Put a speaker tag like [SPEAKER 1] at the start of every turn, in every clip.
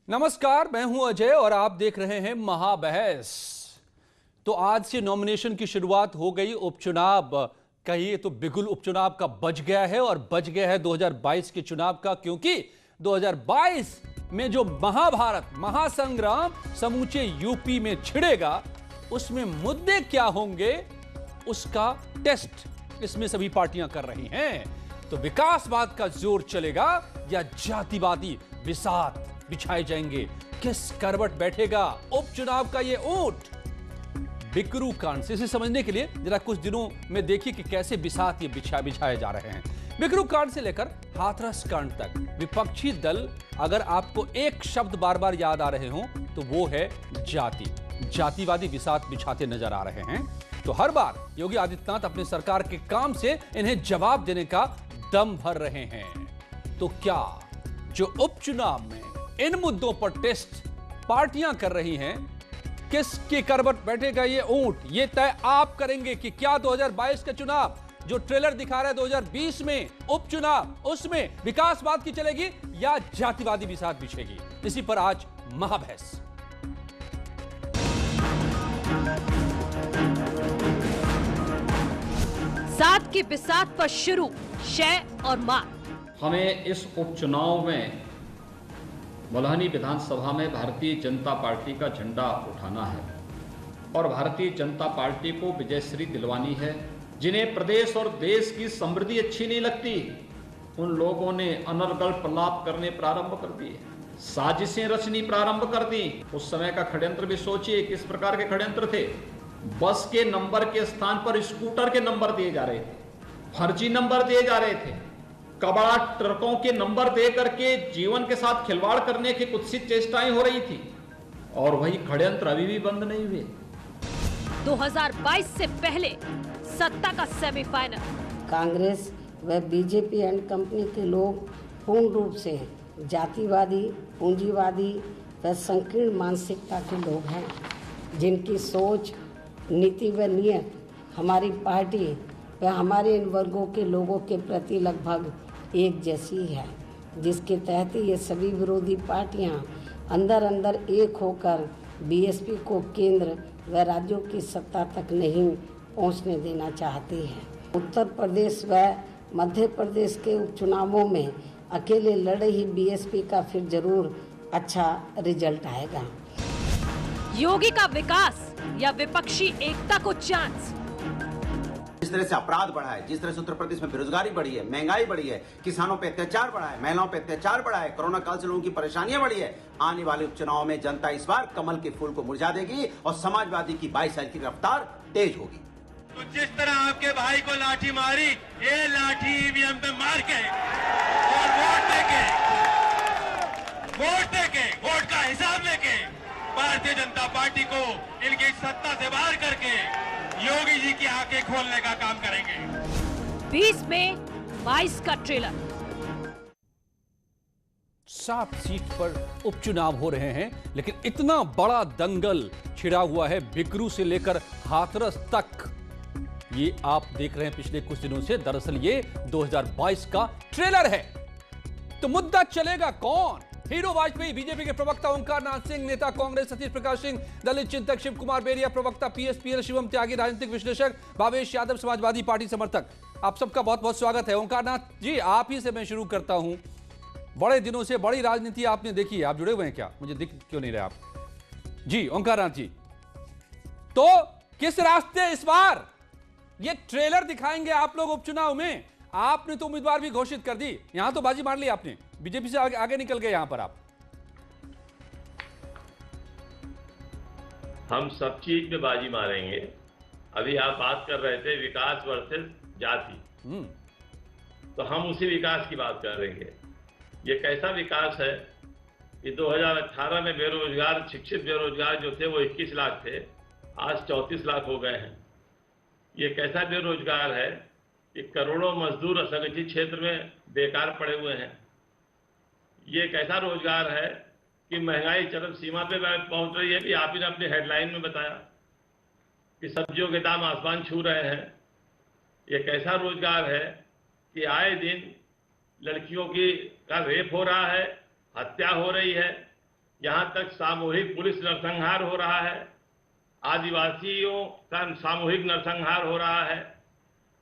[SPEAKER 1] नमस्कार, मैं हूं अजय और आप देख रहे हैं महाबहस। तो आज से नॉमिनेशन की शुरुआत हो गई। उपचुनाव कहिए तो बिगुल उपचुनाव का बच गया है और बच गया है 2022 के चुनाव का, क्योंकि 2022 में जो महाभारत महासंग्राम समूचे यूपी में छिड़ेगा, उसमें मुद्दे क्या होंगे उसका टेस्ट इसमें सभी पार्टियां कर रही हैं। तो विकासवाद का जोर चलेगा या जातिवादी बिसात बिछाए जाएंगे? किस करवट बैठेगा उपचुनाव का ये ऊंट? बिकरू कांड से इसे समझने के लिए जरा कुछ दिनों में देखिए कि कैसे बिसात ये बिछाए जा रहे हैं। बिकरू कांड से लेकर हाथरस कांड तक विपक्षी दल, अगर आपको एक शब्द बार बार याद आ रहे हो तो वो है जाति। जातिवादी बिसात बिछाते नजर आ रहे हैं। तो हर बार योगी आदित्यनाथ अपने सरकार के काम से इन्हें जवाब देने का दम भर रहे हैं। तो क्या जो उपचुनाव में इन मुद्दों पर टेस्ट पार्टियां कर रही हैं, किसकी करवट बैठेगा ये ऊंट, ये तय आप करेंगे कि क्या 2022 का चुनाव जो ट्रेलर दिखा रहा है 2020 में उपचुनाव, उसमें विकासवाद की चलेगी या जातिवादी बिसात बिछेगी? इसी पर आज महाबहस।
[SPEAKER 2] सात की बिसात पर शुरू शय और मार।
[SPEAKER 3] हमें इस उपचुनाव में मल्हानी विधानसभा में भारतीय जनता पार्टी का झंडा उठाना है और भारतीय जनता पार्टी को विजयश्री दिलवानी है। जिन्हें प्रदेश और देश की समृद्धि अच्छी नहीं लगती, उन लोगों ने अनर्गल प्रलाप करने प्रारंभ कर दिए, साजिशें रचनी प्रारंभ कर दी। उस समय का षड्यंत्र भी सोचिए, किस प्रकार के षड्यंत्र थे। बस के नंबर के स्थान पर स्कूटर के नंबर दिए जा रहे थे, फर्जी नंबर दिए जा रहे थे, कबाड़ा ट्रकों के नंबर दे करके जीवन के साथ खिलवाड़ करने की कुत्सित चेष्टाएं हो रही थी और वही षड्यंत्र अभी भी बंद नहीं हुए।
[SPEAKER 2] 2022 से पहले सत्ता का सेमीफाइनल।
[SPEAKER 4] कांग्रेस व बीजेपी एंड कंपनी के लोग पूर्ण रूप से जातिवादी, पूंजीवादी व संकीर्ण मानसिकता के लोग हैं, जिनकी सोच, नीति व नियत हमारी पार्टी व हमारे इन वर्गों के लोगों के प्रति लगभग एक जैसी है, जिसके तहत ये सभी विरोधी पार्टियां अंदर अंदर एक होकर बीएसपी को केंद्र व राज्यों की सत्ता तक नहीं पहुंचने देना चाहती हैं। उत्तर प्रदेश व मध्य प्रदेश के उपचुनावों में अकेले लड़े ही बीएसपी का फिर जरूर अच्छा रिजल्ट आएगा।
[SPEAKER 2] योगी का विकास या विपक्षी एकता को चांस?
[SPEAKER 5] जिस तरह से अपराध बढ़ा है, जिस तरह से उत्तर प्रदेश में बेरोजगारी बढ़ी है, महंगाई बढ़ी है, किसानों पे अत्याचार बढ़ा है, महिलाओं पे अत्याचार बढ़ा है, कोरोना काल से लोगों की परेशानियां बढ़ी है, आने वाले उपचुनाव में जनता इस बार कमल के फूल को मुरझा देगी और समाजवादी की 22 साल की रफ्तार तेज होगी।
[SPEAKER 6] तो जिस तरह आपके भाई को लाठी मारी, ये लाठी ईवीएम पे मार के और वोट का हिसाब लेके भारतीय जनता पार्टी को इनकी सत्ता से बाहर करके योगी जी की आंखें खोलने का काम करेंगे।
[SPEAKER 2] 20 में 22 का ट्रेलर।
[SPEAKER 1] 7 सीट पर उपचुनाव हो रहे हैं, लेकिन इतना बड़ा दंगल छिड़ा हुआ है बिकरू से लेकर हाथरस तक। ये आप देख रहे हैं पिछले कुछ दिनों से। दरअसल ये 2022 का ट्रेलर है। तो मुद्दा चलेगा कौन? हीरो वाजपेयी, बीजेपी के प्रवक्ता ओंकार नाथ सिंह, नेता कांग्रेस सतीश प्रकाश सिंह, दलित चिंतक शिव कुमार बेरिया, प्रवक्ता पीएसपीएल शिवम त्यागी, राजनीतिक विश्लेषक भावेश यादव, समाजवादी पार्टी समर्थक। आप सबका बहुत बहुत स्वागत है। ओंकार नाथ जी, आप ही से मैं शुरू करता हूं। बड़े दिनों से बड़ी राजनीति आपने देखी है, आप जुड़े हुए हैं क्या? मुझे दिख क्यों नहीं रहे आप? जी ओंकार नाथ जी, तो किस रास्ते इस बार ये ट्रेलर दिखाएंगे आप लोग उपचुनाव में? आपने तो उम्मीदवार भी घोषित कर दी, यहां तो बाजी मार ली आपने, बीजेपी से आगे निकल गए यहां पर आप।
[SPEAKER 7] हम सब चीज में बाजी मारेंगे। अभी आप बात कर रहे थे विकास वर्सेस जाति, तो हम उसी विकास की बात करेंगे। ये कैसा विकास है कि 2018 में बेरोजगार, शिक्षित बेरोजगार जो थे वो 21 लाख थे, आज 34 लाख हो गए हैं। ये कैसा बेरोजगार है कि करोड़ों मजदूर असंगठित क्षेत्र में बेकार पड़े हुए हैं। ये कैसा रोजगार है कि महंगाई चरम सीमा पे पहुंच रही है। भी आप ही ने अपनी हेडलाइन में बताया कि सब्जियों के दाम आसमान छू रहे हैं। ये कैसा रोजगार है कि आए दिन लड़कियों का रेप हो रहा है, हत्या हो रही है, यहां तक सामूहिक पुलिस नरसंहार हो रहा है, आदिवासियों का सामूहिक नरसंहार हो रहा है,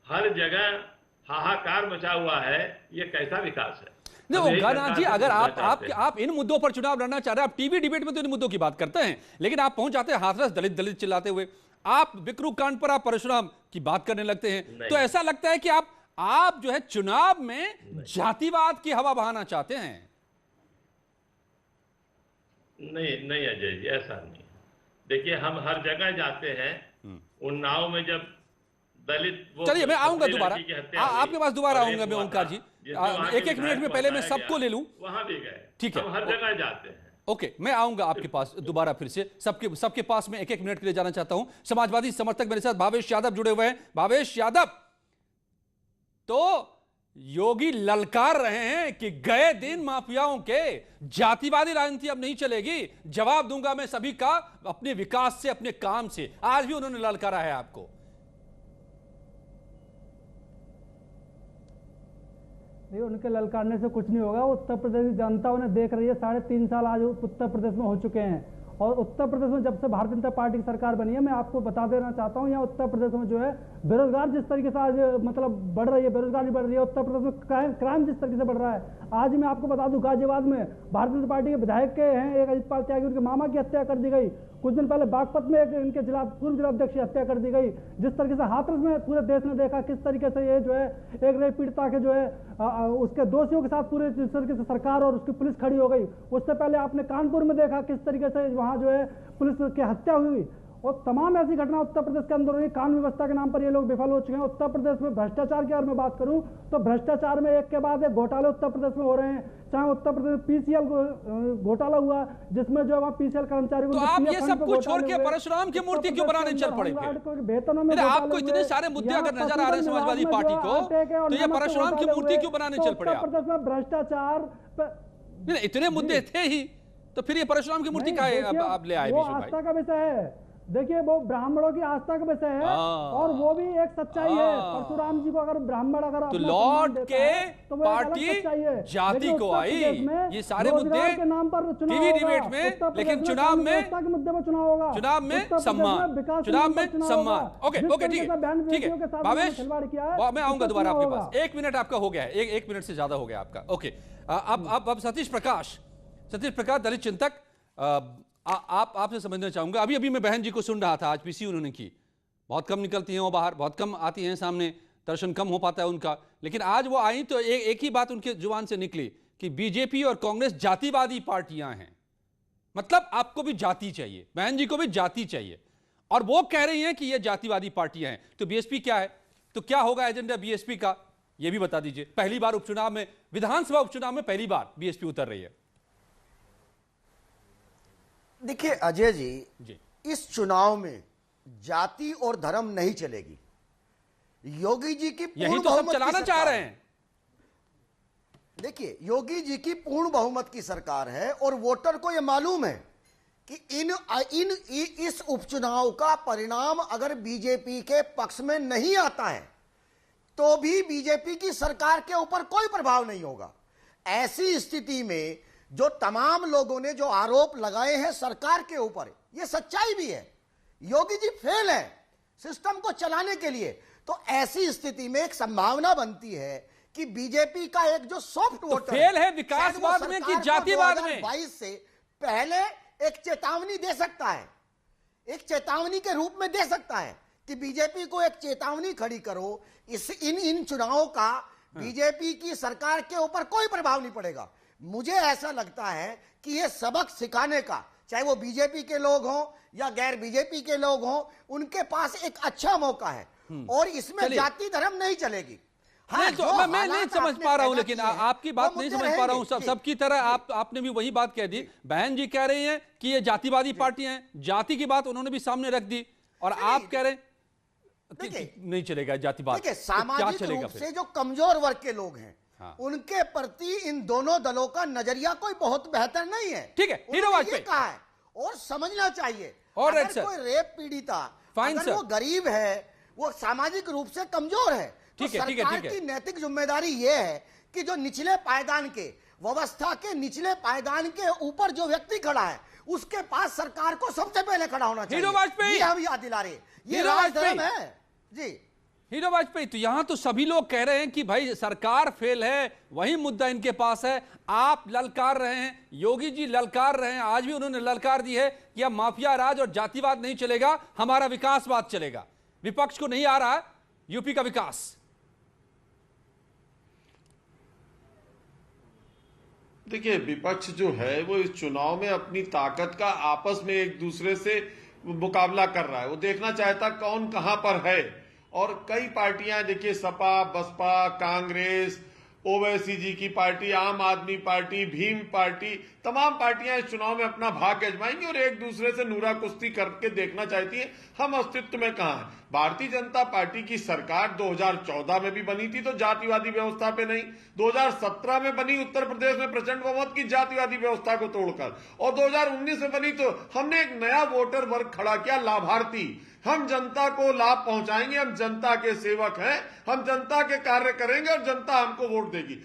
[SPEAKER 7] हर जगह हाहाकार मचा हुआ है। ये कैसा विकास है?
[SPEAKER 1] नहीं
[SPEAKER 7] हम यही
[SPEAKER 1] ओंकारनाथ जी,
[SPEAKER 7] सरकार से
[SPEAKER 1] अगर
[SPEAKER 7] पूछना
[SPEAKER 1] आप
[SPEAKER 7] चाहते हैं।
[SPEAKER 1] आप इन मुद्दों पर चुनाव लड़ना चाह रहे हैं, आप टीवी डिबेट में तो इन मुद्दों की बात करते हैं, लेकिन आप पहुंच जाते हैं हाथरस दलित दलित चिल्लाते हुए, आप विक्रु कांड पर आप परशुराम की बात करने लगते हैं।
[SPEAKER 7] नहीं।
[SPEAKER 1] तो ऐसा लगता है कि आप जो है चुनाव में जातिवाद की हवा बहाना चाहते हैं।
[SPEAKER 7] नहीं नहीं अजय जी, ऐसा नहीं। देखिए, हम हर जगह जाते हैं। उन्नाव में जब दलित
[SPEAKER 1] चलिए, मैं आऊंगा दोबारा,
[SPEAKER 7] लड़की की हत्या हुई
[SPEAKER 1] आपके पास दोबारा
[SPEAKER 7] और
[SPEAKER 1] आऊंगा
[SPEAKER 7] रेप
[SPEAKER 1] मैं
[SPEAKER 7] हुआ
[SPEAKER 1] ओंकार
[SPEAKER 7] था,
[SPEAKER 1] जी।
[SPEAKER 7] जिसमें वहाँ के
[SPEAKER 1] एक मिनट में
[SPEAKER 7] विधायक
[SPEAKER 1] पहले मैं
[SPEAKER 7] को
[SPEAKER 1] सबको
[SPEAKER 7] हटाया
[SPEAKER 1] ले
[SPEAKER 7] गया,
[SPEAKER 1] लूं।
[SPEAKER 7] वहां भी गए।
[SPEAKER 1] ठीक है,
[SPEAKER 7] हम हर जगह जाते हैं।
[SPEAKER 1] ओके, मैं आऊंगा आपके पास दोबारा फिर से। सबके पास में एक मिनट के लिए जाना चाहता हूं। समाजवादी समर्थक मेरे साथ भावेश यादव जुड़े हुए हैं। भावेश यादव, तो योगी ललकार रहे हैं कि गए दिन माफियाओं के जातिवादी राजनीति अब नहीं चलेगी, जवाब दूंगा मैं सभी का अपने विकास से, अपने काम से। आज भी उन्होंने ललकारा है आपको।
[SPEAKER 8] नहीं, उनके ललकारने से कुछ नहीं होगा। उत्तर प्रदेश की जनता उन्हें देख रही है। 3.5 साल आज उत्तर प्रदेश में हो चुके हैं, और उत्तर प्रदेश में जब से भारतीय जनता पार्टी की सरकार बनी है, मैं आपको बता देना चाहता हूं, यहाँ उत्तर प्रदेश में जो है बेरोजगार जिस तरीके से आज मतलब बढ़ रही है, बेरोजगारी बढ़ रही है, उत्तर प्रदेश में क्राइम जिस तरीके से बढ़ रहा है। आज मैं आपको बता दूं, गाजियाबाद में भारतीय जनता पार्टी के विधायक के हैं एक अजित पाल त्यागी, उनके मामा की हत्या कर दी गई। कुछ दिन पहले बागपत में एक इनके पूर्व जिलाध्यक्ष की हत्या कर दी गई। जिस तरीके से हाथरस में पूरे देश ने देखा किस तरीके से ये जो है एक रेप पीड़िता के जो है उसके दोषियों के साथ पूरे जिस तरीके से सरकार और उसकी पुलिस खड़ी हो गई। उससे पहले आपने कानपुर में देखा किस तरीके से वहां जो है पुलिस की हत्या हुई। और तमाम ऐसी घटना उत्तर प्रदेश के अंदर हुई। कानून व्यवस्था के नाम पर ये लोग विफल हो चुके हैं। उत्तर प्रदेश में भ्रष्टाचार की अगर मैं बात करूं तो भ्रष्टाचार में एक के बाद एक घोटाले उत्तर प्रदेश में हो रहे हैं। चाहे उत्तर प्रदेश में पीसीएल घोटाला हुआ, जिसमें जो वहाँ पीसीएल कर्मचारी
[SPEAKER 1] तो आप ये सब कुछ छोड़ के परशुराम की मूर्ति क्यों बनाने चल पड़े?
[SPEAKER 8] वेतनों में
[SPEAKER 1] आपको इतने सारे मुद्दे अगर नजर आ रहे हैं समाजवादी पार्टी को, तो ये परशुराम की मूर्ति क्यों बनाने चल पड़े?
[SPEAKER 8] उत्तर प्रदेश में भ्रष्टाचार,
[SPEAKER 1] इतने मुद्दे थे ही, तो फिर ये परशुराम की मूर्ति का आप ले आए?
[SPEAKER 8] वो आस्था का विषय है। देखिए, वो ब्राह्मणों की आस्था का विषय है, और वो भी एक सच्चाई है। परशुराम जी को अगर ब्राह्मण अगर
[SPEAKER 1] तो लौट के पार्टी जाति को आई। ये सारे मुद्दे टीवी डिबेट में, लेकिन चुनाव में
[SPEAKER 8] मुद्दे पर चुनाव होगा,
[SPEAKER 1] चुनाव में सम्मान, चुनाव में सम्मान। ओके ओके, ठीक है भावेश, मैं आऊंगा दोबारा आपके पास। 1 मिनट आपका हो गया है, 1 मिनट से ज्यादा हो गया आपका। ओके, अब सतीश प्रकाश दलित चिंतक, आपसे समझना चाहूंगा। अभी मैं बहन जी को सुन रहा था, आज पीसी उन्होंने की, बहुत कम निकलती हैं वो बाहर, बहुत कम आती हैं सामने, दर्शन कम हो पाता है उनका, लेकिन आज वो आई तो एक ही बात उनके जुबान से निकली कि बीजेपी और कांग्रेस जातिवादी पार्टियां हैं। मतलब आपको भी जाति चाहिए, बहन जी को भी जाति चाहिए, और वो कह रही हैं कि ये जातिवादी पार्टियां हैं। तो बीएसपी क्या है? तो क्या होगा एजेंडा बीएसपी का, ये भी बता दीजिए। पहली बार उपचुनाव में, विधानसभा उपचुनाव में पहली बार बीएसपी उतर रही है।
[SPEAKER 9] देखिए अजय जी, इस चुनाव में जाति और धर्म नहीं चलेगी। योगी जी की
[SPEAKER 1] यही तो सब चलाना चाह रहे हैं।
[SPEAKER 9] देखिए, योगी जी की पूर्ण बहुमत की सरकार है, और वोटर को यह मालूम है कि इस उपचुनाव का परिणाम अगर बीजेपी के पक्ष में नहीं आता है तो भी बीजेपी की सरकार के ऊपर कोई प्रभाव नहीं होगा। ऐसी स्थिति में जो तमाम लोगों ने जो आरोप लगाए हैं सरकार के ऊपर, यह सच्चाई भी है। योगी जी फेल है सिस्टम को चलाने के लिए। तो ऐसी स्थिति में एक संभावना बनती है कि बीजेपी का एक जो सॉफ्ट वोटर
[SPEAKER 1] फेल है विकासवाद में कि जातिवाद में,
[SPEAKER 9] 2022 से पहले एक चेतावनी दे सकता है, एक चेतावनी के रूप में दे सकता है कि बीजेपी को एक चेतावनी खड़ी करो, इन चुनावों का बीजेपी की सरकार के ऊपर कोई प्रभाव नहीं पड़ेगा। मुझे ऐसा लगता है कि ये सबक सिखाने का, चाहे वो बीजेपी के लोग हों या गैर बीजेपी के लोग हों, उनके पास एक अच्छा मौका है, और इसमें जाति धर्म नहीं चलेगी।
[SPEAKER 1] हाँ, तो मैं नहीं समझ पा रहा हूं, लेकिन आपकी बात नहीं समझ पा रहा हूं। सबकी तरह आपने भी वही बात कह दी। बहन जी कह रही हैं कि ये जातिवादी पार्टियां हैं, जाति की बात उन्होंने भी सामने रख दी, और आप कह रहे हैं नहीं चलेगा जातिवाद।
[SPEAKER 9] देखिए, सामाजिक रूप से जो कमजोर वर्ग के लोग हैं, उनके प्रति इन दोनों दलों का नजरिया कोई बहुत बेहतर नहीं है।
[SPEAKER 1] ठीक है, हीरो वाजपेयी
[SPEAKER 9] कहा है, और समझना चाहिए।
[SPEAKER 1] और
[SPEAKER 9] अगर कोई रेप पीड़िता, अगर वो गरीब है, वो सामाजिक रूप से कमजोर है, तो सरकार की नैतिक जिम्मेदारी ये है कि जो निचले पायदान के व्यवस्था के निचले पायदान के ऊपर जो व्यक्ति खड़ा है उसके पास सरकार को सबसे पहले खड़ा होना चाहिए।
[SPEAKER 1] हीरो वाजपेयी,
[SPEAKER 9] ये हम याद दिला रहे, ये
[SPEAKER 1] हीरो
[SPEAKER 9] राजधर्म
[SPEAKER 1] वाजपेयी
[SPEAKER 9] है जी।
[SPEAKER 1] हीरो वाजपेयी, तो यहां तो सभी लोग कह रहे हैं कि भाई सरकार फेल है, वही मुद्दा इनके पास है। आप ललकार रहे हैं, योगी जी ललकार रहे हैं, आज भी उन्होंने ललकार दी है कि अब माफिया राज और जातिवाद नहीं चलेगा, हमारा विकासवाद चलेगा। विपक्ष को नहीं आ रहा यूपी का विकास।
[SPEAKER 10] देखिए, विपक्ष जो है वो इस चुनाव में अपनी ताकत का आपस में एक दूसरे से मुकाबला कर रहा है। वो देखना चाहता कौन कहां पर है। और कई पार्टियां देखिए, सपा, बसपा, कांग्रेस, ओवैसी जी की पार्टी, आम आदमी पार्टी, भीम पार्टी, तमाम पार्टियां इस चुनाव में अपना भाग आजमाएंगी और एक दूसरे से नूरा कुश्ती करके देखना चाहती है हम अस्तित्व में कहां हैं। भारतीय जनता पार्टी की सरकार 2014 में भी बनी थी तो जातिवादी व्यवस्था पे नहीं, 2017 में बनी उत्तर प्रदेश में प्रचंड बहुमत की जातिवादी व्यवस्था को तोड़कर, और 2019 में बनी तो हमने एक नया वोटर वर्ग खड़ा किया, लाभार्थी। हम जनता को लाभ पहुंचाएंगे, हम जनता के सेवक हैं, हम जनता के कार्य करेंगे और जनता हमको वोट देगी।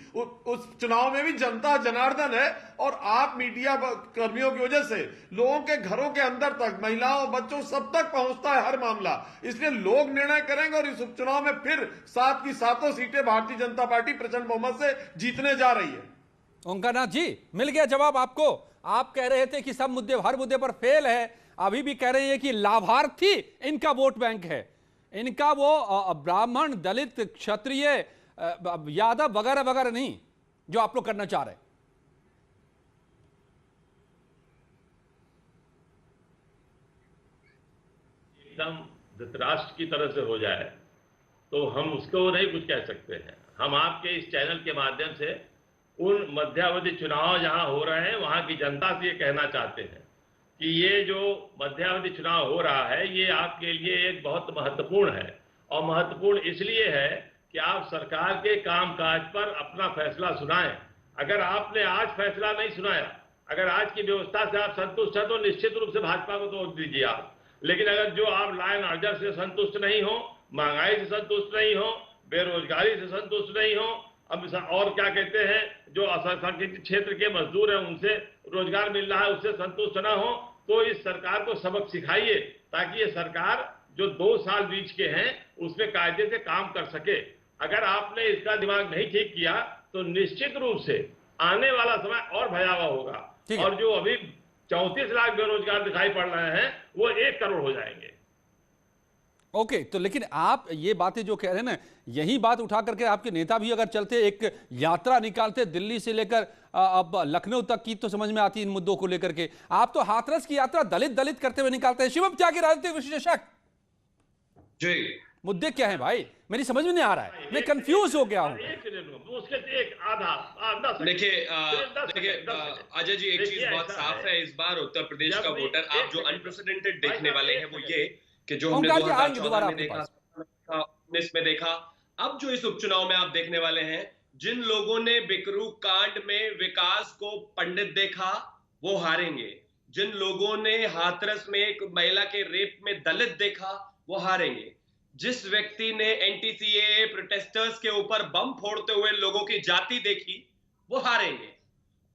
[SPEAKER 10] उस चुनाव में भी जनता जनार्दन है और आप मीडिया कर्मियों की वजह से लोगों के घरों के अंदर तक, महिलाओं, बच्चों सब तक पहुंचता है हर मामला। इसलिए लोग निर्णय करेंगे और इस उपचुनाव में फिर 7 की 7 सीटें भारतीय जनता पार्टी प्रचंड बहुमत से जीतने जा रही है।
[SPEAKER 1] ओंकारनाथ जी, मिल गया जवाब आपको। आप कह रहे थे कि सब मुद्दे, हर मुद्दे पर फेल है, अभी भी कह रहे हैं कि लाभार्थी इनका वोट बैंक है, इनका वो ब्राह्मण, दलित, क्षत्रिय, यादव वगैरह वगैरह नहीं जो आप लोग करना चाह रहे हैं।
[SPEAKER 7] एकदम धृतराष्ट्र की तरह से हो जाए तो हम उसको नहीं कुछ कह सकते हैं। हम आपके इस चैनल के माध्यम से उन मध्यावधि चुनाव जहां हो रहे हैं वहां की जनता से ये कहना चाहते हैं कि ये जो मध्यावधि चुनाव हो रहा है ये आपके लिए एक बहुत महत्वपूर्ण है। और महत्वपूर्ण इसलिए है कि आप सरकार के कामकाज पर अपना फैसला सुनाएं। अगर आपने आज फैसला नहीं सुनाया, अगर आज की व्यवस्था से आप संतुष्ट हैं तो निश्चित रूप से भाजपा को तो वोट दीजिए आप। लेकिन अगर जो आप लॉ एंड ऑर्डर से संतुष्ट नहीं हो, महंगाई से संतुष्ट नहीं हो, बेरोजगारी से संतुष्ट नहीं हो, अब और क्या कहते हैं, जो असंगठित क्षेत्र के मजदूर हैं उनसे रोजगार मिल रहा है उससे संतुष्ट न हो, तो इस सरकार को सबक सिखाइए ताकि ये सरकार जो 2 साल बीच के हैं उसमें कायदे से काम कर सके। अगर आपने इसका दिमाग नहीं ठीक किया तो निश्चित रूप से आने वाला समय और भयावह होगा और जो अभी 34 लाख बेरोजगार दिखाई पड़ रहे हैं वो 1 करोड़ हो जाएंगे।
[SPEAKER 1] ओके, तो लेकिन आप ये बातें जो कह रहे हैं ना, यही बात उठा करके आपके नेता भी अगर चलते, एक यात्रा निकालते दिल्ली से लेकर अब लखनऊ तक की, तो समझ में आती इन मुद्दों को लेकर के। आप तो हाथरस की यात्रा दलित दलित करते हुए निकालते हैं। शिवम त्यागी, राजनीतिक विश्लेषक जी, मुद्दे क्या है भाई? मेरी समझ में नहीं आ रहा है, मैं कंफ्यूज हो गया हूं।
[SPEAKER 11] देखिए अजय जी, एक चीज बहुत साफ है, इस बार उत्तर प्रदेश का वोटर आप जो अनप्रेसिडेंटेड देखने वाले हैं वो ये कि जो हमने 2014 में देखा, 19 में देखा, अब जो इस उपचुनाव में आप देखने वाले हैं, जिन लोगों ने बिकरू कांड में विकास को पंडित देखा वो हारेंगे, जिन लोगों ने हाथरस में एक महिला के रेप में दलित देखा वो हारेंगे, जिस व्यक्ति ने एंटी-सीएए प्रोटेस्टर्स के ऊपर बम फोड़ते हुए लोगों की जाति देखी वो हारेंगे।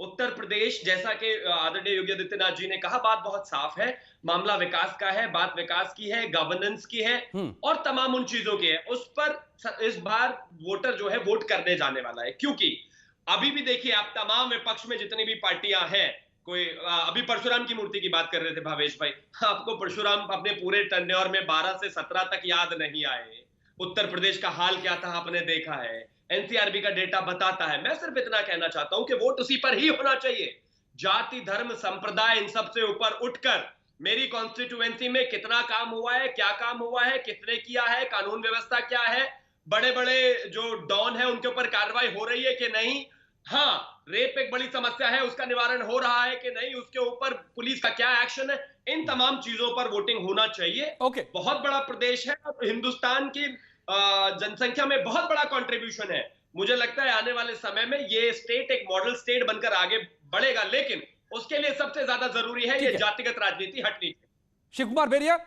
[SPEAKER 11] उत्तर प्रदेश, जैसा कि आदरणीय योगी आदित्यनाथ जी ने कहा, बात बहुत साफ है, मामला विकास का है, बात विकास की है, गवर्नेंस की है और तमाम उन चीजों की है। उस पर इस बार वोटर जो है वोट करने जाने वाला है, क्योंकि अभी भी देखिए आप तमाम विपक्ष में जितनी भी पार्टियां हैं, कोई अभी परशुराम की मूर्ति की बात कर रहे थे भावेश भाई, आपको परशुराम अपने पूरे टर्न्योर में 12 से 17 तक याद नहीं आए। उत्तर प्रदेश का हाल क्या था आपने देखा है, एनसीआरबी का डेटा बताता है। मैं सिर्फ इतना कहना चाहता हूं कि वोट उसी पर ही होना चाहिए, जाति, धर्म, संप्रदाय, इन सब से ऊपर उठकर मेरी कॉन्स्टिट्यूएंसी में कितना काम हुआ है, क्या काम हुआ है, किसने किया है, कानून व्यवस्था क्या है, बड़े बड़े जो डॉन है उनके ऊपर कार्रवाई हो रही है कि नहीं, हाँ रेप एक बड़ी समस्या है उसका निवारण हो रहा है कि नहीं, उसके ऊपर पुलिस का क्या एक्शन है, इन तमाम चीजों पर वोटिंग होना चाहिए। बहुत बड़ा प्रदेश है और हिंदुस्तान की जनसंख्या में बहुत बड़ा कंट्रीब्यूशन है। मुझे लगता है आने वाले समय में ये स्टेट एक मॉडल स्टेट बनकर आगे बढ़ेगा, लेकिन उसके लिए सबसे ज्यादा जरूरी है ये जातिगत राजनीति हटनी चाहिए।
[SPEAKER 1] शिव कुमार बेरिया,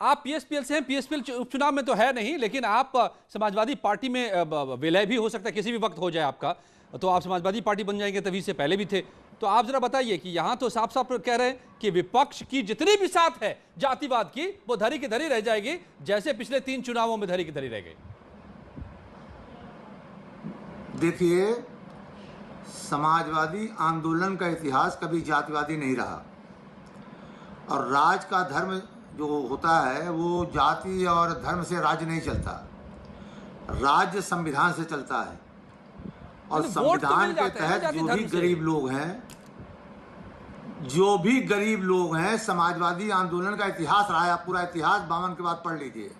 [SPEAKER 1] आप पीएसपीएल से हैं, पीएसपीएल उपचुनाव में तो है नहीं, लेकिन आप समाजवादी पार्टी में विलय भी हो सकता है, किसी भी वक्त हो जाए आपका। तो आप समाजवादी पार्टी बन जाएंगे, तभी से पहले भी थे। तो आप जरा बताइए कि यहां तो साफ साफ कह रहे हैं कि विपक्ष की जितनी भी साथ है जातिवाद की, वो धरी की धरी रह जाएगी, जैसे पिछले 3 चुनावों में धरी की धरी रह गई।
[SPEAKER 12] देखिए, समाजवादी आंदोलन का इतिहास कभी जातिवादी नहीं रहा, और राज का धर्म जो होता है वो जाति और धर्म से राज्य नहीं चलता, राज्य संविधान से चलता है। और संविधान के तहत जो भी गरीब लोग हैं, समाजवादी आंदोलन का इतिहास रहा है, पूरा इतिहास 52 के बाद पढ़ लीजिए।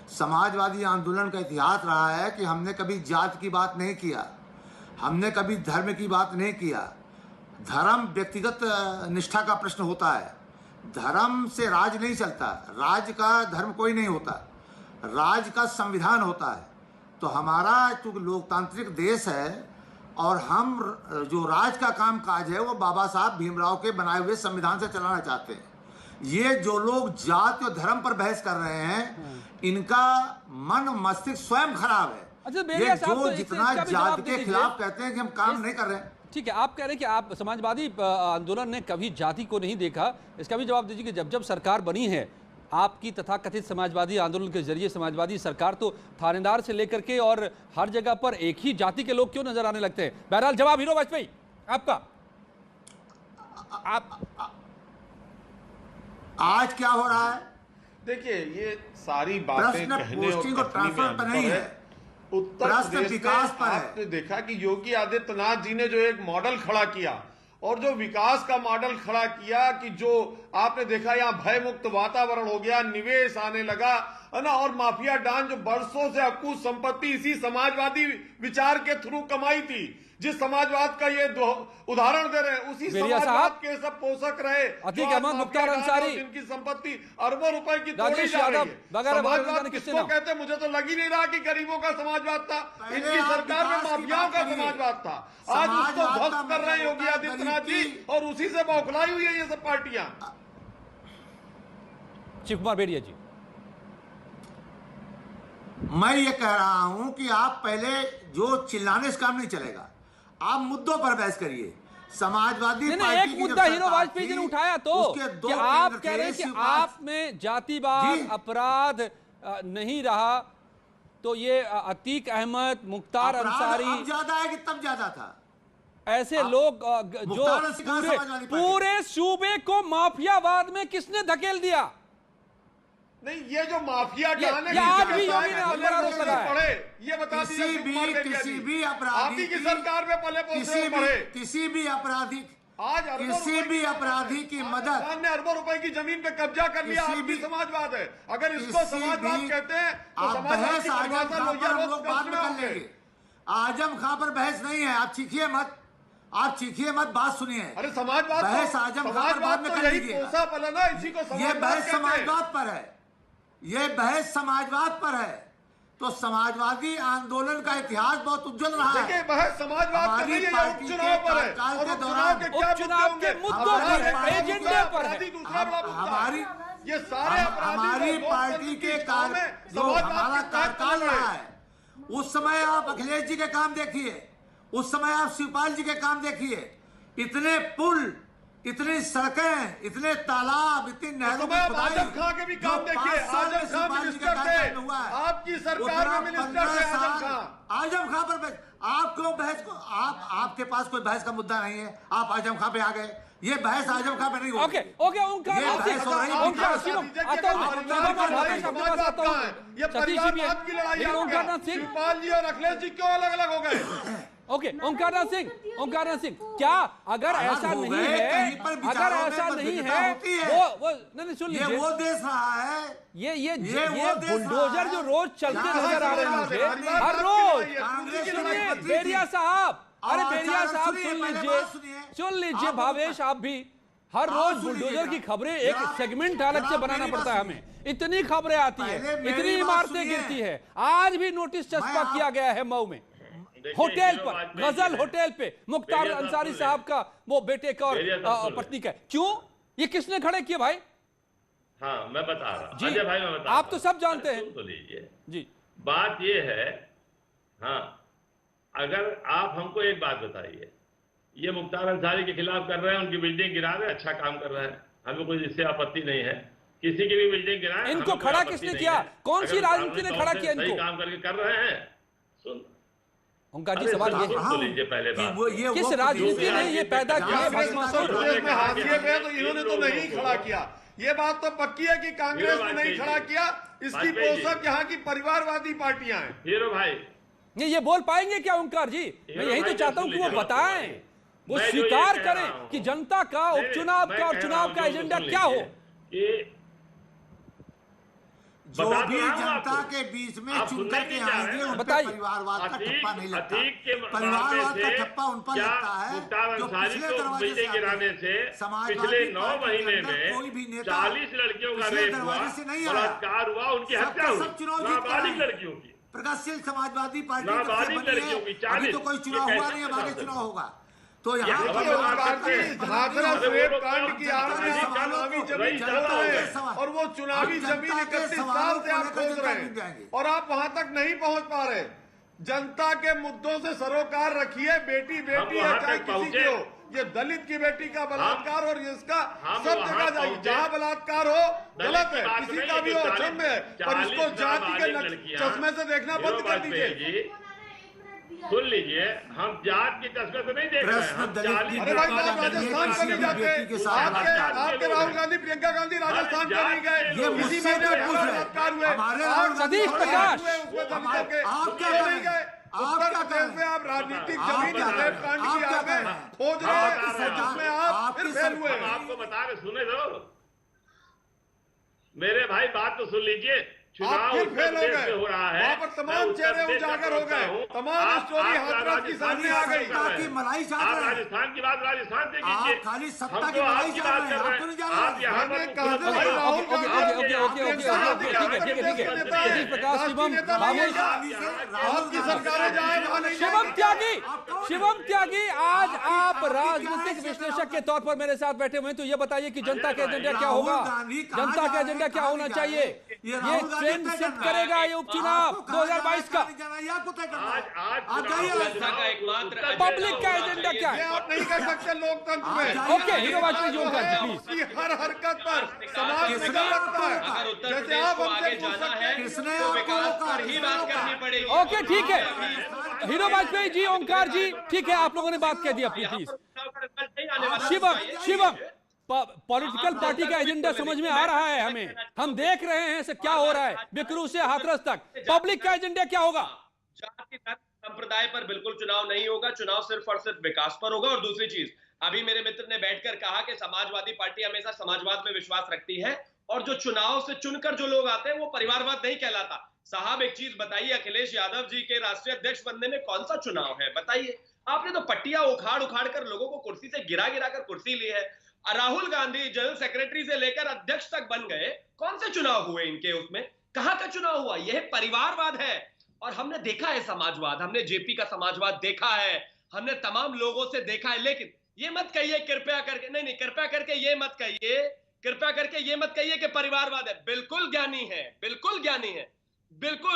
[SPEAKER 12] समाजवादी आंदोलन का इतिहास रहा है कि हमने कभी जाति की बात नहीं किया, हमने कभी धर्म की बात नहीं किया। धर्म व्यक्तिगत निष्ठा का प्रश्न होता है, धर्म से राज नहीं चलता, राज का धर्म कोई नहीं होता, राज का संविधान होता है। तो हमारा चूंकि लोकतांत्रिक देश है और हम जो राज का काम काज है वो बाबा साहब भीमराव के बनाए हुए संविधान से चलाना चाहते हैं। ये जो लोग जाति और धर्म पर बहस कर रहे हैं, इनका मन मस्तिष्क स्वयं खराब है। ये जो जितना जाति के खिलाफ कहते हैं कि हम काम नहीं कर रहे हैं।
[SPEAKER 1] ठीक है, आप कह रहे हैं कि आप समाजवादी आंदोलन ने कभी जाति को नहीं देखा, इसका भी जवाब दीजिए कि जब जब सरकार बनी है आपकी तथाकथित समाजवादी आंदोलन के जरिए समाजवादी सरकार, तो थानेदार से लेकर के और हर जगह पर एक ही जाति के लोग क्यों नजर आने लगते हैं? बहरहाल जवाब हीरो वाजपेयी आपका। आप
[SPEAKER 12] आज क्या हो रहा है?
[SPEAKER 10] देखिए, ये सारी बातें कहने और करने में अंतर है। उत्तर प्रदेश में आपने देखा कि योगी आदित्यनाथ जी ने जो एक मॉडल खड़ा किया और जो विकास का मॉडल खड़ा किया, कि जो आपने देखा यहाँ भय मुक्त वातावरण हो गया, निवेश आने लगा है ना, और माफिया डान जो बरसों से अकूत संपत्ति इसी समाजवादी विचार के थ्रू कमाई थी, जिस समाजवाद का ये उदाहरण दे रहे हैं, उसी समाजवाद के सब पोषक रहे
[SPEAKER 1] मुख्तार अंसारी,
[SPEAKER 10] जिनकी संपत्ति अरबों रुपए की तोड़ी जा रही है। समाजवाद किसको कहते हैं? मुझे तो लग ही नहीं रहा कि गरीबों का समाजवाद था, इनकी सरकार में माफियाओं का समाजवाद था। आज उसको ध्वस्त कर रहे हैं योगी आदित्यनाथ जी, और उसी से बौखलाई हुई है ये सब पार्टियां।
[SPEAKER 1] शिव कुमार बेड़िया जी,
[SPEAKER 12] मैं ये कह रहा हूं कि आप पहले जो चिल्लाने से काम नहीं चलेगा, आप मुद्दों पर बहस करिए। समाजवादी पार्टी
[SPEAKER 1] एक मुद्दा हीरो वाजपेयी जी ने उठाया तो कि आप कह रहे हैं कि आप में जातिवाद अपराध नहीं रहा, तो ये अतीक अहमद, मुख्तार अंसारी
[SPEAKER 12] ज्यादा है कि तब ज्यादा था।
[SPEAKER 1] ऐसे लोग जो पूरे सूबे को माफियावाद में किसने धकेल दिया?
[SPEAKER 10] नहीं, ये जो माफिया डान है, ये बता दीजिए
[SPEAKER 12] किसी भी अपराधी
[SPEAKER 10] की सरकार में पले पोसे पड़े,
[SPEAKER 12] किसी भी अपराधी
[SPEAKER 10] आज
[SPEAKER 12] किसी भी अपराधी की मदद
[SPEAKER 10] ने अरबों रुपए की जमीन पे कब्जा कर लिया, आप भी समाजवाद है। अगर इसको समाजवाद कहते हैं तो समाजवाद की परिभाषा
[SPEAKER 12] लोग बाद में कर लेंगे। आजम खां पर बहस नहीं है, आप चीखिए मत, आप चीखिए मत, बात सुनिए।
[SPEAKER 10] अरे समाजवाद,
[SPEAKER 12] बहस आजम खां पर बाद में कर लीजिए।
[SPEAKER 10] इसी को
[SPEAKER 12] ये बहस समाजवाद पर है, ये बहस समाजवाद पर है। तो समाजवादी आंदोलन का इतिहास बहुत उज्जवल रहा है।
[SPEAKER 10] देखिए, बहस समाजवाद का नहीं है, उपचुनाव पर है, और
[SPEAKER 1] उपचुनाव के मुद्दों पर है, एजेंडे पर है।
[SPEAKER 12] हमारी
[SPEAKER 10] ये सारे
[SPEAKER 12] हमारी पार्टी के जो हमारा कार्यकाल रहा है, उस समय आप अखिलेश जी के काम देखिए, उस समय आप शिवपाल जी के काम देखिए। इतने पुल, इतनी सड़कें, इतने तालाब, इतनी नहरों की खुदाई।
[SPEAKER 10] आजम खां के भी काम देखिए, आजम खां मिनिस्टर थे, आपकी सरकार में मिनिस्टर थे आजम खां।
[SPEAKER 12] आजम खां पर आप क्यों बहस को, आपके पास कोई बहस का मुद्दा नहीं है, आप आजम खां पे आ गए। ये बहस आजम खां पे नहीं होगी।
[SPEAKER 1] ओके, ओंकार
[SPEAKER 10] ये परिवारवाद की लड़ाई है। शिवपाल जी और अखिलेश जी क्यों अलग अलग हो गए?
[SPEAKER 1] ओके, ओंकारनाथ सिंह, क्या अगर ऐसा नहीं है, अगर ऐसा नहीं है, वो नहीं, सुन लीजिए,
[SPEAKER 12] वो देश रहा है,
[SPEAKER 1] ये बुलडोजर जो रोज चलते नजर आ रहे हैं मुझे हर रोज। सुनिए बेरिया साहब, अरे बेरिया साहब सुन लीजिए, भावेश आप भी, हर रोज बुलडोजर की खबरें एक सेगमेंट अलग से बनाना पड़ता है हमें। इतनी खबरें आती है, इतनी इमारतें गिरती है। आज भी नोटिस चस्पा किया गया है मऊ में, होटल पर, गजल होटल पे, मुख्तार अंसारी साहब का वो बेटे का और पत्नी का। क्यों? ये किसने खड़े किए भाई?
[SPEAKER 7] हाँ, मैं बता रहा हूं
[SPEAKER 1] जी,
[SPEAKER 7] भाई, मैं बता
[SPEAKER 1] आप तो सब जानते हैं।
[SPEAKER 7] तो लीजिए
[SPEAKER 1] जी,
[SPEAKER 7] बात ये है, हाँ, अगर आप हमको एक बात बताइए, ये मुख्तार अंसारी के खिलाफ कर रहे हैं, उनकी बिल्डिंग गिरा रहे हैं, अच्छा काम कर रहे हैं, हमें कोई इससे आपत्ति नहीं है। किसी की भी बिल्डिंग गिराए,
[SPEAKER 1] इनको खड़ा किसने किया? कौन सी राजनीति ने खड़ा किया इनको?
[SPEAKER 7] काम करके कर रहे हैं। सुन
[SPEAKER 1] ओंकार जी, सवाल ये
[SPEAKER 7] लीजिए पहले बात,
[SPEAKER 1] किस राजनीति ने ये पैदा किया?
[SPEAKER 10] हाशिए पे तो इन्होंने तो नहीं खड़ा किया। ये बात तो पक्की है कि कांग्रेस ने नहीं खड़ा किया, इसकी पोषक यहाँ की परिवारवादी पार्टियां हैं।
[SPEAKER 7] हीरो भाई,
[SPEAKER 1] नहीं, ये बोल पाएंगे क्या ओंकार जी? मैं यही तो चाहता हूं कि वो बताएं, वो स्वीकार करें कि जनता का उपचुनाव का और चुनाव का एजेंडा क्या हो।
[SPEAKER 12] जो भी जनता के बीच में चुनकर के आएंगे उन पर परिवारवाद का ठप्पा नहीं लगता। परिवारवाद का ठप्पा उन पर लगता है जो पिछले दरवाजे से
[SPEAKER 7] गिराने से पिछले 9 महीने में कोई भी नेता 40 लड़कियों का रेप हुआ, बलात्कार हुआ, उनकी हत्या हुई, नाबालिग लड़कियों की।
[SPEAKER 12] प्रगतिशील समाजवादी पार्टी अभी तो कोई चुनाव हुआ नहीं, अब आगे चुनाव होगा। तो यहाँ
[SPEAKER 10] कांड की आड़ में चुनावी जमीन चल रहा है और वो चुनावी जमीन 31 साल से आप खोज रहे हैं और आप वहां तक नहीं पहुंच पा रहे। जनता के मुद्दों से सरोकार रखिए। बेटी बेटी है चाहे किसी की हो, ये दलित की बेटी का बलात्कार और इसका सब जगह जाइए, जहाँ बलात्कार हो गलत है, किसी का भी हो अक्षम्य है, पर इसको जाति के चश्मे से देखना बंद कर दीजिए।
[SPEAKER 7] सुन लीजिए, हम जात के चश्मे से नहीं देख रहे हैं।
[SPEAKER 10] अरे भाई, राजस्थान को नहीं जाते, आपके राहुल गांधी प्रियंका गांधी राजस्थान को नहीं गए, इसी महीने बलात्कार हुए।
[SPEAKER 1] सतीश प्रकाश,
[SPEAKER 10] आप क्या नहीं गए? उत्तर प्रदेश में आप राजनीतिक जमीन कांड की आड़ में खोज रहे हैं, उसमें आप फिर फेल हुए।
[SPEAKER 7] आपको बता रहे, सुने दो मेरे भाई, बात तो सुन लीजिए।
[SPEAKER 10] आप फिर फेल हो गए, वहाँ पर तमाम चेहरे उजागर हो गए, तमाम स्टोरी हाथरस की सामने आ गई।
[SPEAKER 7] आप राजस्थान की बात राजस्थान से कीजिए,
[SPEAKER 12] खाली सत्ता की मलाई चाह रहे हैं, आप तो नहीं जा रहे।
[SPEAKER 10] आप यहाँ पे राहुल आपकी सरकारें जाए वहाँ नहीं।
[SPEAKER 1] शिवम त्यागी, आज आप राजनीतिक विश्लेषक के तौर पर मेरे साथ बैठे हुए हैं, तो ये बताइए कि जनता का एजेंडा क्या होगा, जनता का एजेंडा क्या होना चाहिए? ये ट्रेंड सेट करेगा ये उपचुनाव 2022 का। पब्लिक का एजेंडा क्या है?
[SPEAKER 10] आप नहीं कर सकते लोकतंत्र में।
[SPEAKER 1] ओके, हीरो वाजपेयी जी
[SPEAKER 10] उसकी हर हरकत पर समाज में लगता है, जैसे आप हमसे
[SPEAKER 11] जाना है तो विकास पर ही बात करनी पड़ेगी।
[SPEAKER 1] ओके, ठीक है हीरो वाजपेयी जी, ओंकार जी, ठीक है, आप लोगों ने बात कह दी अपनी प्लीज। शिवम, पॉलिटिकल पार्टी का एजेंडा समझ में आ रहा है हमें, हम देख रहे हैं से क्या हो रहा है बिकरू से हाथरस तक। पब्लिक का एजेंडा क्या होगा?
[SPEAKER 11] जाति धर्म संप्रदाय पर बिल्कुल चुनाव नहीं होगा, चुनाव सिर्फ और सिर्फ विकास पर होगा। और दूसरी चीज, अभी मेरे मित्र ने बैठकर कहा कि समाजवादी पार्टी हमेशा समाजवाद में विश्वास रखती है और जो चुनाव से चुनकर जो लोग आते हैं वो परिवारवाद नहीं कहलाता। साहब एक चीज बताइए, अखिलेश यादव जी के राष्ट्रीय अध्यक्ष बनने में कौन सा चुनाव है बताइए? आपने तो पट्टियां उखाड़ उखाड़ कर लोगों को कुर्सी से गिरा गिरा कर कुर्सी ली है। राहुल गांधी जनरल सेक्रेटरी से लेकर अध्यक्ष तक बन गए, कौन से चुनाव हुए इनके? उसमें कहां का चुनाव हुआ? यह परिवारवाद है। और हमने देखा है समाजवाद, हमने जेपी का समाजवाद देखा है, हमने तमाम लोगों से देखा है। लेकिन ये मत कहिए कृपया करके, नहीं कृपया करके ये मत कहिए, कृपया करके ये मत कहिए कि परिवारवाद है। बिल्कुल ज्ञानी है, बिल्कुल ज्ञानी है, बिल्कुल।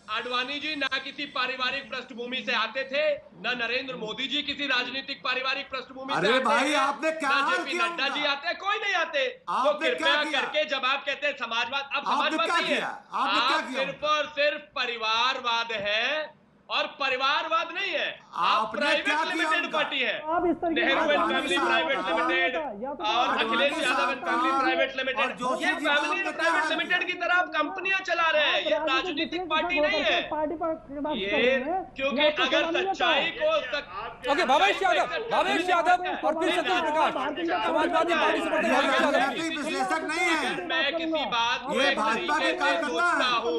[SPEAKER 11] आडवाणी जी ना किसी पारिवारिक पृष्ठभूमि से आते थे, ना नरेंद्र मोदी जी किसी राजनीतिक पारिवारिक पृष्ठभूमि से आते
[SPEAKER 12] भाई, आपने क्या
[SPEAKER 11] ना जेपी नड्डा जी आते, कोई नहीं आते। तो कृपया करके जब आप कहते हैं समाजवाद, अब समाजवाद नहीं है, आप सिर्फ और सिर्फ परिवारवाद है और परिवारवाद नहीं है। आप प्राइवेट लिमिटेड पार्टी है, Nehru and family private limited और Akhilesh Yadav and family private limited, ये फैमिली एंड प्राइवेट लिमिटेड की तरह आप कंपनियां चला रहे हैं। ये राजनीतिक पार्टी नहीं है ये, क्योंकि अगर सच्चाई को
[SPEAKER 1] ओके, भवेश यादव और फिर सतीश प्रकाश, समाजवादी पार्टी से
[SPEAKER 12] विश्लेषक नहीं है।
[SPEAKER 11] मैं किसी बात को एक तरीके से सोचता हूँ,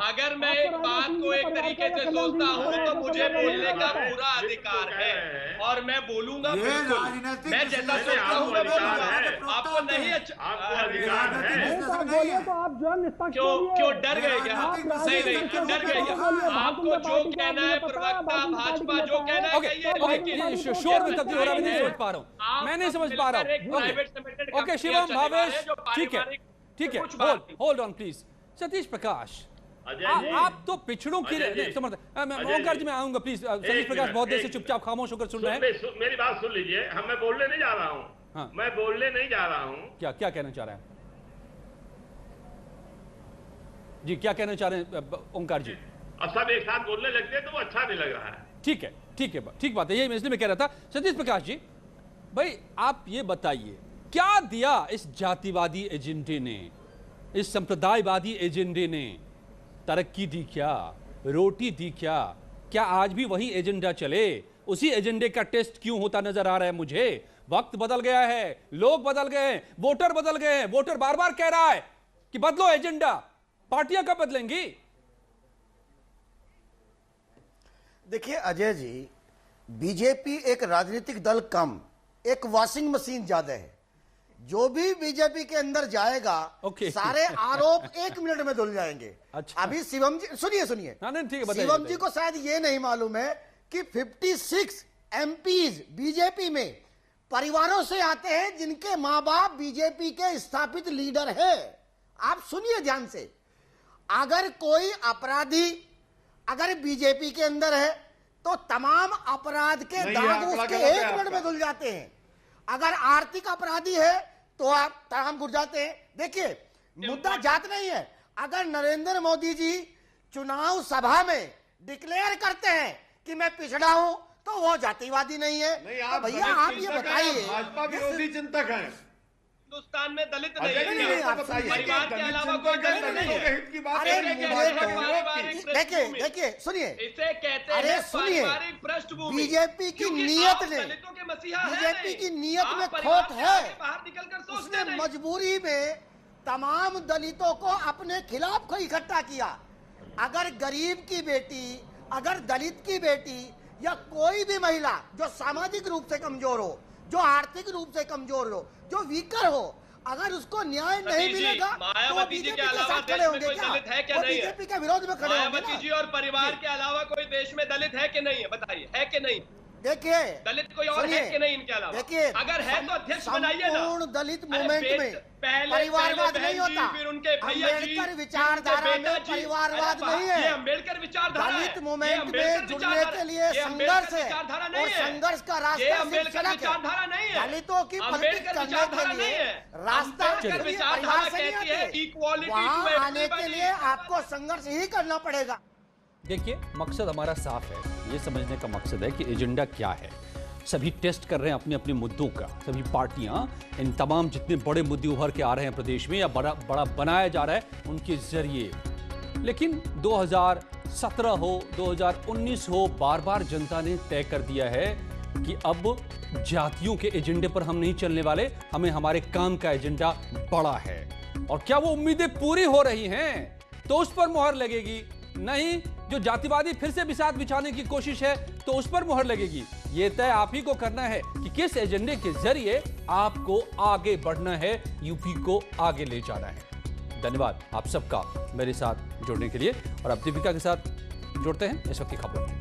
[SPEAKER 11] अगर मैं एक बात को एक तरीके से सोचता हूँ तो मुझे बोलने का पूरा अधिकार है और मैं बोलूंगा बिल्कुल, मैं जैसा सोचता हूँ मैं बोलूंगा। आपको नहीं अच्छा क्यों डर गए क्या? नहीं डर गए क्या? आपको जो कहना है प्रवक्ता भाजपा जो कहना है
[SPEAKER 1] शोर में तब्दील हो रहा है, नहीं समझ पा रहा हूँ, मैं नहीं समझ पा रहा हूँ। ओके शिवम, भावेश, ठीक है, होल्ड ऑन प्लीज। सतीश प्रकाश, आप तो पिछड़ों की समर्थन। ओंकार जी मैं आऊंगा प्लीज। सतीश प्रकाश बहुत देर से चुपचाप खामोश होकर सुन रहे हैं।
[SPEAKER 7] मेरी बात सुन लीजिए। मैं बोलने नहीं जा रहा हूँ। हाँ। मैं बोलने नहीं जा रहा हूँ।
[SPEAKER 1] क्या क्या कहना चाह रहे हैं जी? क्या कहना चाह रहे हैं ओंकार जी?
[SPEAKER 7] अब सब एक साथ बोलने लगते हैं तो वो अच्छा नहीं लग रहा है।
[SPEAKER 1] ठीक है, ठीक है, ठीक बात है। यही इसलिए मैं कह रहा था। सतीश प्रकाश जी भाई आप ये बताइए क्या दिया इस जातिवादी एजेंडे ने, इस संप्रदायवादी एजेंडे ने? तरक्की दी क्या? रोटी दी क्या? क्या आज भी वही एजेंडा चले? उसी एजेंडे का टेस्ट क्यों होता नजर आ रहा है मुझे? वक्त बदल गया है, लोग बदल गए हैं, वोटर बदल गए हैं। वोटर बार बार कह रहा है कि बदलो एजेंडा। पार्टियां कब बदलेंगी?
[SPEAKER 9] देखिए अजय जी, बीजेपी एक राजनीतिक दल कम एक वॉशिंग मशीन ज्यादा है। जो भी बीजेपी के अंदर जाएगा सारे आरोप 1 मिनट में धुल जाएंगे। अच्छा। अभी शिवम जी सुनिए शिवम जी को शायद ये नहीं मालूम है कि 56 एमपीज बीजेपी में परिवारों से आते हैं जिनके मां बाप बीजेपी के स्थापित लीडर हैं। आप सुनिए ध्यान से। अगर कोई अपराधी अगर बीजेपी के अंदर है तो तमाम अपराध के दाग उसके 1 मिनट में धुल जाते हैं। अगर आर्थिक अपराधी है तो आप तमाम घुट जाते हैं। देखिए मुद्दा जात नहीं है। अगर नरेंद्र मोदी जी चुनाव सभा में डिक्लेयर करते हैं कि मैं पिछड़ा हूं तो वो जातिवादी नहीं है। तो भैया आप ये बताइए,
[SPEAKER 10] भाजपा विरोधी चिंतक है।
[SPEAKER 11] हिंदुस्तान में दलित नहीं है, परिवार के अलावा कोई दलित नहीं है।
[SPEAKER 9] देखिए सुनिए,
[SPEAKER 11] इसे कहते
[SPEAKER 9] अरे
[SPEAKER 11] हैं
[SPEAKER 9] सुनिए,
[SPEAKER 11] पृष्ठभूमि।
[SPEAKER 9] बीजेपी की नीयत ने, बीजेपी की नीयत में खोट है। उसने मजबूरी में तमाम दलितों को अपने खिलाफ इकट्ठा किया। अगर गरीब की बेटी, अगर दलित की बेटी या कोई भी महिला जो सामाजिक रूप से कमजोर हो, जो आर्थिक रूप से कमजोर हो, जो वीकर हो, अगर उसको न्याय नहीं मिलेगा तो वो बीजेपी के साथ खड़े होंगे क्या? वो बीजेपी के विरोध में खड़े होंगे।
[SPEAKER 11] मायावती जी और परिवार के अलावा कोई देश में दलित है कि नहीं है? बताइए, है कि नहीं?
[SPEAKER 9] देखिए
[SPEAKER 11] दलित कोई और है कि नहीं इनके अलावा?
[SPEAKER 9] देखिए
[SPEAKER 11] अगर है तो अध्यक्ष बनाइए ना।
[SPEAKER 9] संपूर्ण दलित मूवमेंट में परिवारवाद नहीं होता। अम्बेडकर विचारधारा में परिवारवाद नहीं है।
[SPEAKER 11] अम्बेडकर विचारधारा
[SPEAKER 9] दलित मूवमेंट में जुड़ने के लिए संघर्ष है और संघर्ष का रास्ता सिर्फ सड़क है। दलितों की पॉलिटिक्स करने के लिए रास्ता परिवार से नहीं आते। वहाँ आने के लिए आपको संघर्ष ही करना पड़ेगा।
[SPEAKER 1] देखिए मकसद हमारा साफ है। ये समझने का मकसद है कि एजेंडा क्या है। सभी टेस्ट कर रहे हैं अपने अपने मुद्दों का। सभी पार्टियां इन तमाम जितने बड़े मुद्दे उभर के आ रहे हैं प्रदेश में या बड़ा बनाया जा रहा है उनके जरिए। लेकिन 2017 हो 2019 हो, बार बार जनता ने तय कर दिया है कि अब जातियों के एजेंडे पर हम नहीं चलने वाले, हमें हमारे काम का एजेंडा बड़ा है। और क्या वो उम्मीदें पूरी हो रही हैं तो उस पर मुहर लगेगी। नहीं, जो जातिवादी फिर से बिसात बिछाने की कोशिश है तो उस पर मुहर लगेगी। यह तय आप ही को करना है कि किस एजेंडे के जरिए आपको आगे बढ़ना है, यूपी को आगे ले जाना है। धन्यवाद आप सबका मेरे साथ जुड़ने के लिए। और अब दीपिका के साथ जुड़ते हैं इस वक्त की खबरों में।